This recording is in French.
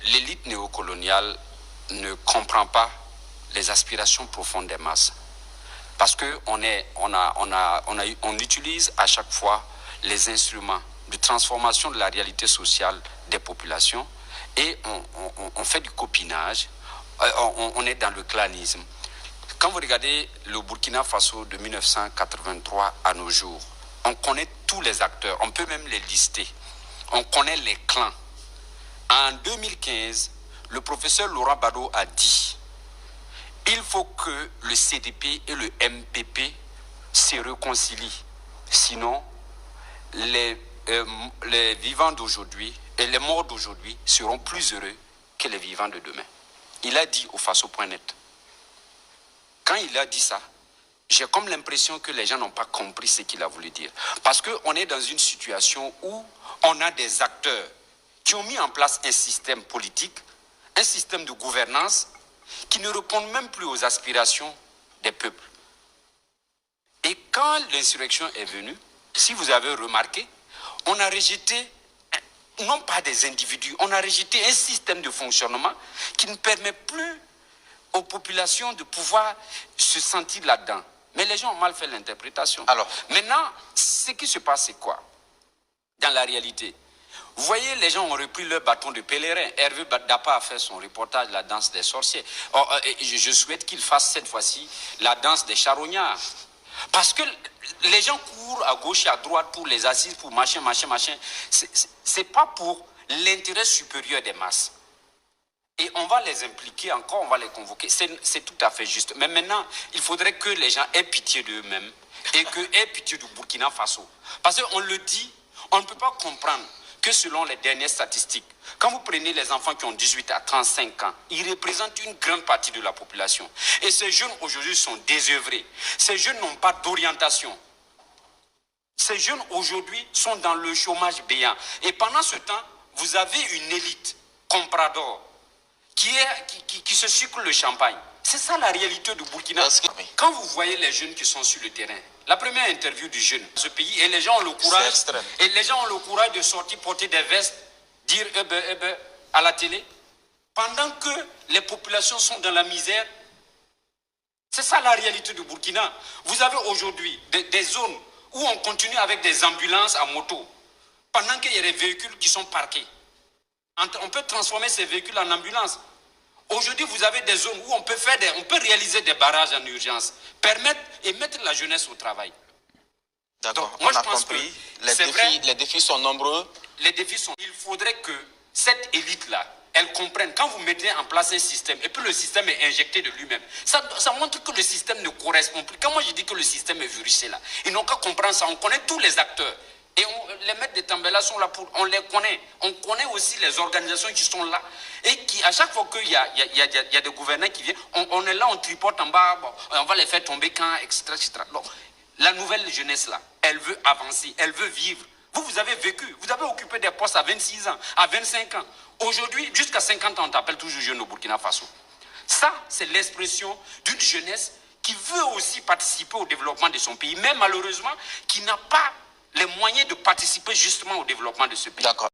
l'élite néocoloniale ne comprend pas les aspirations profondes des masses. Parce qu'on utilise à chaque fois les instruments de transformation de la réalité sociale des populations et on fait du copinage, on est dans le clanisme. Quand vous regardez le Burkina Faso de 1983 à nos jours, on connaît tous les acteurs, on peut même les lister. On connaît les clans. En 2015, le professeur Laurent Bado a dit: il faut que le CDP et le MPP se réconcilient. Sinon, les vivants d'aujourd'hui et les morts d'aujourd'hui seront plus heureux que les vivants de demain. Il a dit au Faso.net. Quand il a dit ça, j'ai comme l'impression que les gens n'ont pas compris ce qu'il a voulu dire. Parce qu'on est dans une situation où on a des acteurs qui ont mis en place un système politique, un système de gouvernance qui ne répondent même plus aux aspirations des peuples. Et quand l'insurrection est venue, si vous avez remarqué, on a rejeté, non pas des individus, on a rejeté un système de fonctionnement qui ne permet plus aux populations de pouvoir se sentir là-dedans. Mais les gens ont mal fait l'interprétation. Alors, maintenant, ce qui se passe, c'est quoi? Dans la réalité, vous voyez, les gens ont repris leur bâton de pèlerin. Hervé Dapa a fait son reportage, la danse des sorciers. Je souhaite qu'il fasse cette fois-ci la danse des charognards. Parce que les gens courent à gauche et à droite pour les assises, pour machin. C'est pas pour l'intérêt supérieur des masses. Et on va les impliquer encore, on va les convoquer. C'est tout à fait juste. Mais maintenant, il faudrait que les gens aient pitié d'eux-mêmes et aient pitié du Burkina Faso. Parce qu'on le dit, on ne peut pas comprendre que selon les dernières statistiques, quand vous prenez les enfants qui ont 18 à 35 ans, ils représentent une grande partie de la population. Et ces jeunes aujourd'hui sont désœuvrés. Ces jeunes n'ont pas d'orientation. Ces jeunes aujourd'hui sont dans le chômage béant. Et pendant ce temps, vous avez une élite comprador qui se sucre le champagne. C'est ça la réalité du Burkina. Quand vous voyez les jeunes qui sont sur le terrain, la première interview du jeune dans ce pays, et les gens ont le courage, de sortir porter des vestes, dire à la télé, pendant que les populations sont dans la misère. C'est ça la réalité du Burkina. Vous avez aujourd'hui des zones où on continue avec des ambulances à moto, pendant qu'il y a des véhicules qui sont parqués. On peut transformer ces véhicules en ambulance. Aujourd'hui, vous avez des zones où on peut réaliser des barrages en urgence, permettre et mettre la jeunesse au travail. D'accord, on a compris. Les défis sont nombreux. Les défis sont... Il faudrait que cette élite-là, elle comprenne. Quand vous mettez en place un système, et puis le système est injecté de lui-même, ça montre que le système ne correspond plus. Quand moi je dis que le système est virusé là, ils n'ont qu'à comprendre ça. On connaît tous les acteurs. Et les maîtres de Tambela sont là pour... On les connaît. On connaît aussi les organisations qui sont là. Et qui, à chaque fois qu'il y a des gouvernants qui viennent, on est là, on tripote en bas, bon, on va les faire tomber quand, etc. Donc, la nouvelle jeunesse là, elle veut avancer, elle veut vivre. Vous avez vécu, vous avez occupé des postes à 26 ans, à 25 ans. Aujourd'hui, jusqu'à 50 ans, on t'appelle toujours jeune au Burkina Faso. Ça, c'est l'expression d'une jeunesse qui veut aussi participer au développement de son pays, mais malheureusement, qui n'a pas les moyens de participer justement au développement de ce pays. D'accord.